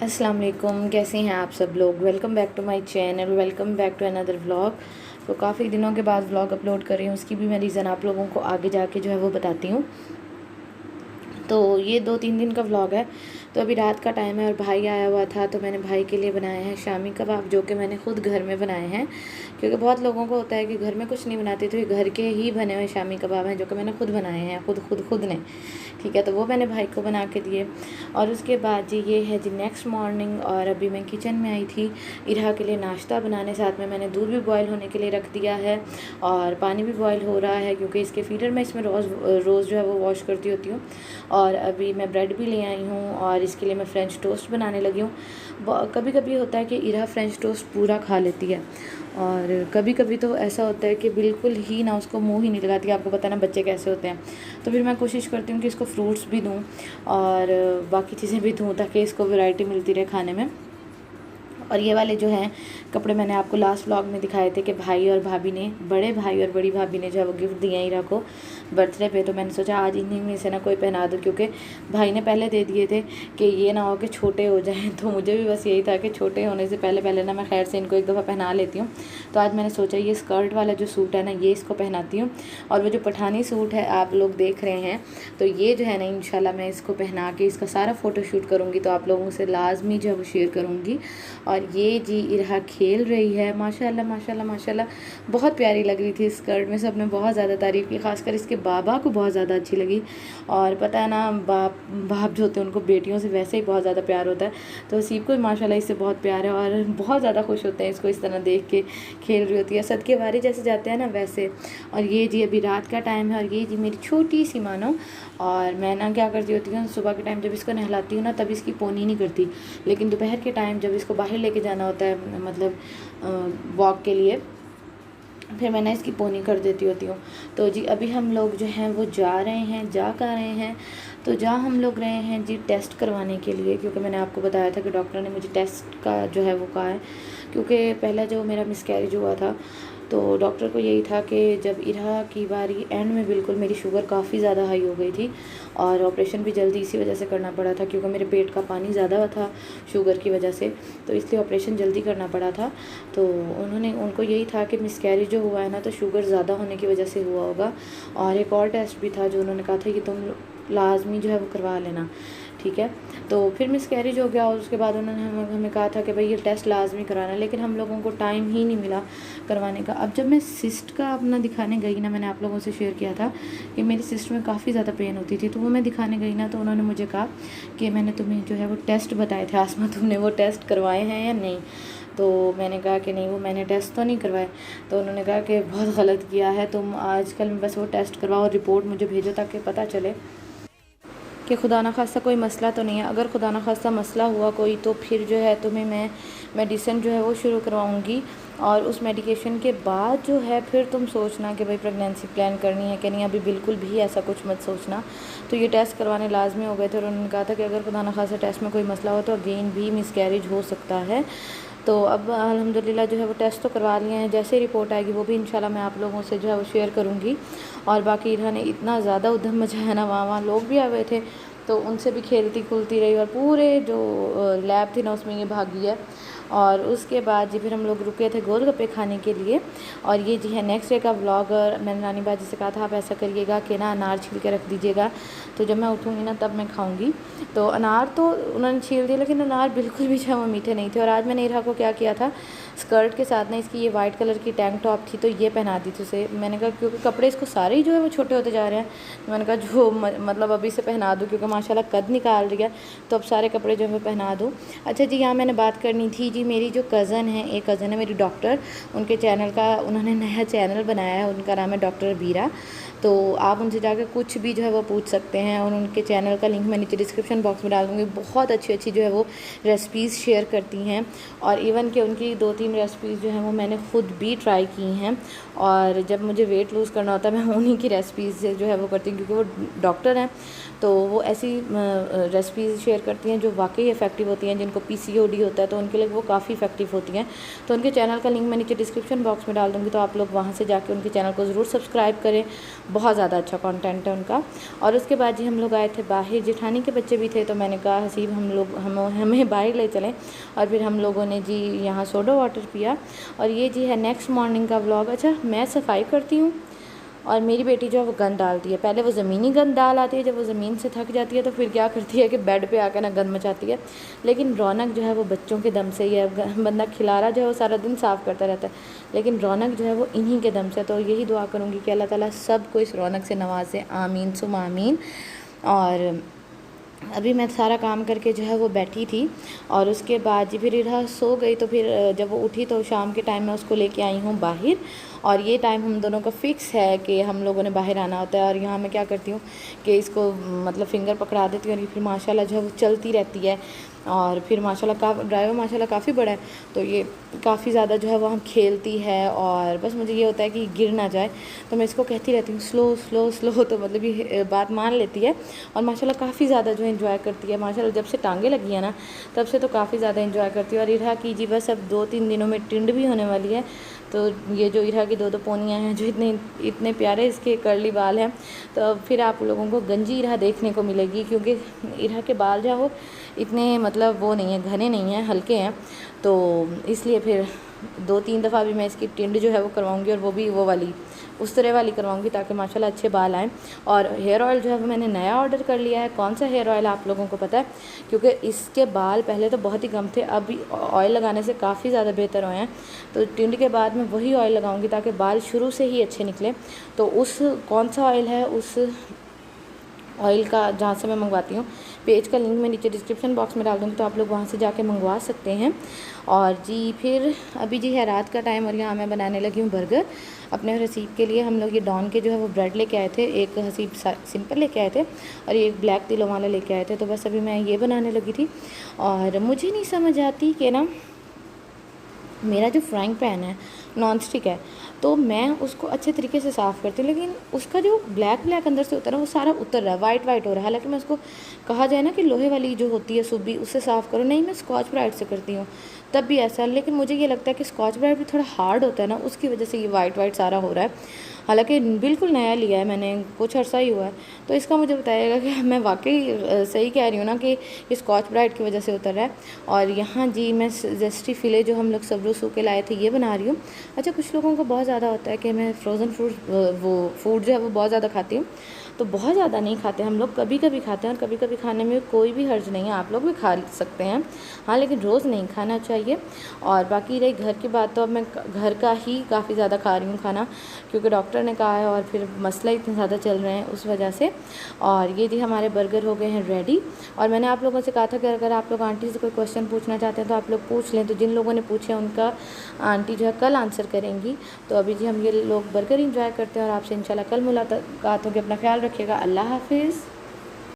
अस्सलाम वालेकुम, कैसे हैं आप सब लोग। Welcome back to my channel, welcome back to another vlog. तो काफ़ी दिनों के बाद व्लॉग अपलोड कर रही हूँ, उसकी भी मैं रीज़न आप लोगों को आगे जाके जो है वो बताती हूँ। तो ये 2-3 दिन का व्लॉग है। तो अभी रात का टाइम है और भाई आया हुआ था, तो मैंने भाई के लिए बनाए हैं शामी कबाब, जो कि मैंने ख़ुद घर में बनाए हैं। क्योंकि बहुत लोगों को होता है कि घर में कुछ नहीं बनाते, तो ये घर के ही बने हुए शामी कबाब हैं जो कि मैंने ख़ुद बनाए हैं, खुद ने। ठीक है, तो वो मैंने भाई को बना के दिए। और उसके बाद जी ये है जी नेक्स्ट मॉर्निंग, और अभी मैं किचन में आई थी इरहा के लिए नाश्ता बनाने। साथ में मैंने दूध भी बॉयल होने के लिए रख दिया है और पानी भी बॉयल हो रहा है, क्योंकि इसके फीडर में इसमें रोज़ जो है वो वॉश करती होती हूँ। और अभी मैं ब्रेड भी ले आई हूँ और इसके लिए मैं फ़्रेंच टोस्ट बनाने लगी हूँ। कभी कभी होता है कि इरहा फ़्रेंच टोस्ट पूरा खा लेती है, और कभी कभी तो ऐसा होता है कि बिल्कुल ही ना उसको मुंह ही नहीं लगाती। आपको पता है ना बच्चे कैसे होते हैं। तो फिर मैं कोशिश करती हूँ कि इसको फ्रूट्स भी दूँ और बाकी चीज़ें भी दूँ, ताकि इसको वैरायटी मिलती रहे खाने में। और ये वाले जो हैं कपड़े मैंने आपको लास्ट व्लॉग में दिखाए थे कि भाई और भाभी ने, बड़े भाई और बड़ी भाभी ने जो है वो गिफ्ट दिए हैं इरा को बर्थडे पे। तो मैंने सोचा आज इन्हीं में से ना कोई पहना दूँ, क्योंकि भाई ने पहले दे दिए थे कि ये ना हो कि छोटे हो जाएं। तो मुझे भी बस यही था कि छोटे होने से पहले ना मैं खैर से इनको एक दफ़ा पहना लेती हूँ। तो आज मैंने सोचा ये स्कर्ट वाला जो सूट है ना, ये इसको पहनाती हूँ। और वो जो पठानी सूट है आप लोग देख रहे हैं, तो ये जो है ना इंशाल्लाह मैं इसको पहना के इसका सारा फ़ोटोशूट करूँगी, तो आप लोगों से लाजमी जो है वो शेयर करूँगी। और ये जी इरहा खेल रही है, माशाल्लाह माशाल्लाह माशाल्लाह, बहुत प्यारी लग रही थी स्कर्ट में। सबने बहुत ज़्यादा तारीफ़ की, खासकर इसके बाबा को बहुत ज़्यादा अच्छी लगी। और पता है ना बाप जो होते हैं उनको बेटियों से वैसे ही बहुत ज़्यादा प्यार होता है। तो सीप को भी माशाल्लाह इससे बहुत प्यार है और बहुत ज़्यादा खुश होते हैं इसको इस तरह देख के खेल रही होती है, सदके वारी जैसे जाते हैं ना वैसे। और ये जी अभी रात का टाइम है और ये जी मेरी छोटी सी मानो। और मैं ना क्या करती होती हूँ, सुबह के टाइम जब इसको नहलाती हूँ ना तब इसकी पोनी नहीं करती, लेकिन दोपहर के टाइम जब इसको बाहर लेके जाना होता है, मतलब वॉक के लिए, फिर मैं ना इसकी पोनी कर देती होती हूँ। तो जी अभी हम लोग जो हैं वो जा रहे हैं। तो जा हम लोग रहे हैं जी टेस्ट करवाने के लिए, क्योंकि मैंने आपको बताया था कि डॉक्टर ने मुझे टेस्ट का जो है वो कहा है। क्योंकि पहला जो मेरा मिसकैरेज हुआ था, तो डॉक्टर को यही था कि जब इरहा की बारी एंड में बिल्कुल मेरी शुगर काफ़ी ज़्यादा हाई हो गई थी, और ऑपरेशन भी जल्दी इसी वजह से करना पड़ा था, क्योंकि मेरे पेट का पानी ज़्यादा था शुगर की वजह से, तो इसलिए ऑपरेशन जल्दी करना पड़ा था। तो उनको यही था कि मिसकैरेज जो हुआ है ना, तो शुगर ज़्यादा होने की वजह से हुआ होगा। और एक और टेस्ट भी था जो उन्होंने कहा था कि तुम लाजमी जो है वो करवा लेना, ठीक है। तो फिर मिसकैरेज हो गया और उसके बाद उन्होंने हमें कहा था कि भाई ये टेस्ट लाजमी कराना, लेकिन हम लोगों को टाइम ही नहीं मिला करवाने का। अब जब मैं सिस्ट का अपना दिखाने गई ना, मैंने आप लोगों से शेयर किया था कि मेरी सिस्ट में काफ़ी ज़्यादा पेन होती थी, तो वो मैं दिखाने गई ना, तो उन्होंने मुझे कहा कि मैंने तुम्हें जो है वो टेस्ट बताए थे आसमा, तुमने वो टेस्ट करवाए हैं या नहीं। तो मैंने कहा कि नहीं, वो मैंने टेस्ट तो नहीं करवाए। तो उन्होंने कहा कि बहुत गलत किया है, तुम आजकल बस वो टेस्ट करवाओ और रिपोर्ट मुझे भेजो, ताकि पता चले कि खुदा न खास्ता कोई मसला तो नहीं है। अगर खुदा न खास्ता मसला हुआ कोई, तो फिर जो है तुम्हें मैं मेडिसिन जो है वो शुरू करवाऊँगी, और उस मेडिकेशन के बाद जो है फिर तुम सोचना कि भाई प्रेगनेंसी प्लान करनी है कि नहीं। अभी बिल्कुल भी ऐसा कुछ मत सोचना। तो ये टेस्ट करवाने लाजमी हो गए थे, और उन्होंने कहा था कि अगर खुदा न खास्ता टेस्ट में कोई मसला हो तो अगेन भी मिसकैरेज हो सकता है। तो अब अल्हम्दुलिल्लाह जो है वो टेस्ट तो करवा लिए हैं, जैसे रिपोर्ट आएगी वो भी इंशाल्लाह मैं आप लोगों से जो है वो शेयर करूँगी। और बाकी इन्होंने इतना ज़्यादा उधम मचाया ना, वहाँ लोग भी आ गए थे, तो उनसे भी खेलती खुलती रही, और पूरे जो लैब थी ना उसमें ये भागी है। और उसके बाद जी फिर हम लोग रुके थे गोलगप्पे खाने के लिए। और ये जी है नेक्स्ट डे का व्लॉग। मैंने नानी बाजी से कहा था आप ऐसा करिएगा कि ना अनार छील के रख दीजिएगा, तो जब मैं उठूँगी ना तब मैं खाऊँगी। तो अनार तो उन्होंने छील दिए, लेकिन अनार बिल्कुल भी जो है वो मीठे नहीं थे। और आज मैंने इरहा को क्या किया था, स्कर्ट के साथ ना इसकी ये वाइट कलर की टैंक टॉप थी, तो ये पहना दी थी उसे। मैंने कहा क्योंकि कपड़े इसको सारे ही जो है वो छोटे होते जा रहे हैं, तो मैंने कहा जो मतलब अभी से पहना दूँ, क्योंकि माशाल्लाह कद निकाल रही है, तो अब सारे कपड़े जो है वो पहना दूँ। अच्छा जी, यहाँ मैंने बात करनी थी जी, मेरी जो कज़न है, एक कज़न है मेरी डॉक्टर, उनके चैनल का उन्होंने नया चैनल बनाया है, उनका नाम है डॉक्टर बीरा। तो आप उनसे जाकर कुछ भी जो है वो पूछ सकते हैं, और उनके चैनल का लिंक मैं नीचे डिस्क्रिप्शन बॉक्स में डाल दूँगी। बहुत अच्छी अच्छी जो है वो रेसिपीज़ शेयर करती हैं, और इवन कि उनकी 2-3 रेसिपीज़ जो हैं वो मैंने ख़ुद भी ट्राई की हैं। और जब मुझे वेट लूज़ करना होता है मैं उन्हीं की रेसिपीज़ जो है वो करती हूँ, क्योंकि वो डॉक्टर हैं, तो वो ऐसी रेसिपीज़ शेयर करती हैं जो वाकई इफ़ेक्टिव होती हैं। जिनको पीसीओडी होता है तो उनके लिए वो काफ़ी इफ़ेक्टिव होती हैं। तो उनके चैनल का लिंक मैं नीचे डिस्क्रिप्शन बॉक्स में डाल दूँगी, तो आप लोग वहाँ से जाके उनके चैनल को ज़रूर सब्सक्राइब करें। बहुत ज़्यादा अच्छा कंटेंट है उनका। और उसके बाद जी हम लोग आए थे बाहर, जेठानी के बच्चे भी थे, तो मैंने कहा हसीब हमें बाहर ले चलें, और फिर हम लोगों ने जी यहाँ सोडा वाटर पिया। और ये जी है नेक्स्ट मॉर्निंग का व्लॉग। अच्छा, मैं सफाई करती हूँ और मेरी बेटी जो है वो गंद डालती है। पहले वो ज़मीनी गंद डाल आती है, जब वो ज़मीन से थक जाती है तो फिर क्या करती है कि बेड पे आकर ना गंद मचाती है। लेकिन रौनक जो है वो बच्चों के दम से ही है। बंदा खिलारा जो है वो सारा दिन साफ़ करता रहता है, लेकिन रौनक जो है वो इन्हीं के दम से। तो यही दुआ करूँगी कि अल्लाह ताला सबको इस रौनक से नवाजे, आमीन सुम आमीन। और अभी मैं सारा काम करके जो है वो बैठी थी, और उसके बाद जी फिर इरा सो गई। तो फिर जब वो उठी तो शाम के टाइम में उसको लेके आई हूँ बाहर। और ये टाइम हम दोनों का फ़िक्स है कि हम लोगों ने बाहर आना होता है। और यहाँ मैं क्या करती हूँ कि इसको मतलब फ़िंगर पकड़ा देती हूँ, और फिर माशाल्लाह जो है वो चलती रहती है। और फिर माशाल्लाह ड्राइवर माशाल्लाह काफ़ी बड़ा है, तो ये काफ़ी ज़्यादा जो है वो हम खेलती है। और बस मुझे ये होता है कि गिर ना जाए, तो मैं इसको कहती रहती हूँ स्लो स्लो स्लो, तो मतलब ये बात मान लेती है। और माशाल्लाह काफ़ी ज़्यादा जो है एंजॉय करती है। माशाल्लाह जब से टांगे लगी है ना, तब से तो काफ़ी ज़्यादा एंजॉय करती है। और इरहा की जी बस अब 2-3 दिनों में टिंड भी होने वाली है। तो ये जो इरहा की 2 पोनियाँ हैं, जो इतने प्यारे इसके कर्ली बाल हैं, तो फिर आप लोगों को गंजी इरहा देखने को मिलेगी, क्योंकि इरहा के बाल जो है वो इतने मतलब वो नहीं है, घने नहीं हैं, हल्के हैं। तो इसलिए फिर 2-3 दफ़ा भी मैं इसकी टिंड जो है वो करवाऊँगी, और वो भी वो वाली उस तरह वाली करवाऊँगी, ताकि माशाल्लाह अच्छे बाल आएँ। और हेयर ऑयल जो है वो मैंने नया ऑर्डर कर लिया है। कौन सा हेयर ऑयल आप लोगों को पता है? क्योंकि इसके बाल पहले तो बहुत ही कम थे, अभी ऑयल लगाने से काफ़ी ज़्यादा बेहतर हुए हैं। तो टिंड के बाद मैं वही ऑयल लगाऊंगी ताकि बाल शुरू से ही अच्छे निकले। तो उस कौन सा ऑयल है, उस ऑयल का जहाँ से मैं मंगवाती हूँ, पेज का लिंक मैं नीचे डिस्क्रिप्शन बॉक्स में डाल दूँगी, तो आप लोग वहाँ से जाके मंगवा सकते हैं। और जी फिर अभी जी है रात का टाइम, और यहाँ मैं बनाने लगी हूँ बर्गर अपने और हसीब के लिए। हम लोग ये डॉन के जो है वो ब्रेड लेके आए थे, एक हसीब सिंपल लेके आए थे, और ये एक ब्लैक तिलों वाला लेके आए थे। तो बस अभी मैं ये बनाने लगी थी। और मुझे नहीं समझ आती कि ना, मेरा जो फ्राइंग पैन है नॉन स्टिक है, तो मैं उसको अच्छे तरीके से साफ़ करती हूँ, लेकिन उसका जो ब्लैक अंदर से होता है ना, वो सारा उतर रहा है, वाइट हो रहा है। हालांकि मैं उसको कहा जाए ना कि लोहे वाली जो होती है सुबी, उससे साफ़ करो, नहीं मैं स्कॉच ब्राइट से करती हूँ, तब भी ऐसा। लेकिन मुझे ये लगता है कि स्कॉच ब्राइट भी थोड़ा हार्ड होता है ना, उसकी वजह से ये वाइट सारा हो रहा है। हालांकि बिल्कुल नया लिया है मैंने, कुछ अर्सा ही हुआ है। तो इसका मुझे बताइएगा कि मैं वाकई सही कह रही हूँ ना कि ये स्कॉच ब्राइट की वजह से उतर रहा है। और यहाँ जी मैं जेस्टी फिले जो हम लोग सब्रू सूखे लाए थे, ये बना रही हूँ। अच्छा, कुछ लोगों को बहुत ज़्यादा होता है कि मैं फ्रोज़न फूड जो है वो बहुत ज़्यादा खाती हूँ, तो बहुत ज़्यादा नहीं खाते हम लोग, कभी कभी खाते हैं। और कभी कभी खाने में कोई भी हर्ज नहीं है, आप लोग भी खा सकते हैं, हाँ, लेकिन रोज़ नहीं खाना चाहिए। और बाकी रही घर की बात, तो अब मैं घर का ही काफ़ी ज़्यादा खा रही हूँ खाना, क्योंकि डॉक्टर ने कहा है, और फिर मसला इतने ज़्यादा चल रहे हैं उस वजह से। और ये जी हमारे बर्गर हो गए हैं रेडी। और मैंने आप लोगों से कहा था कि अगर आप लोग आंटी से कोई क्वेश्चन पूछना चाहते हैं तो आप लोग पूछ लें। तो जिन लोगों ने पूछे उनका आंटी जो है कल आंसर करेंगी। तो अभी जी हम ये लोग बर्गर इंजॉय करते हैं, और आपसे इंशाल्लाह कल मुलाकात होगी। अपना ख्याल रखिएगा। अल्लाह हाफिज़।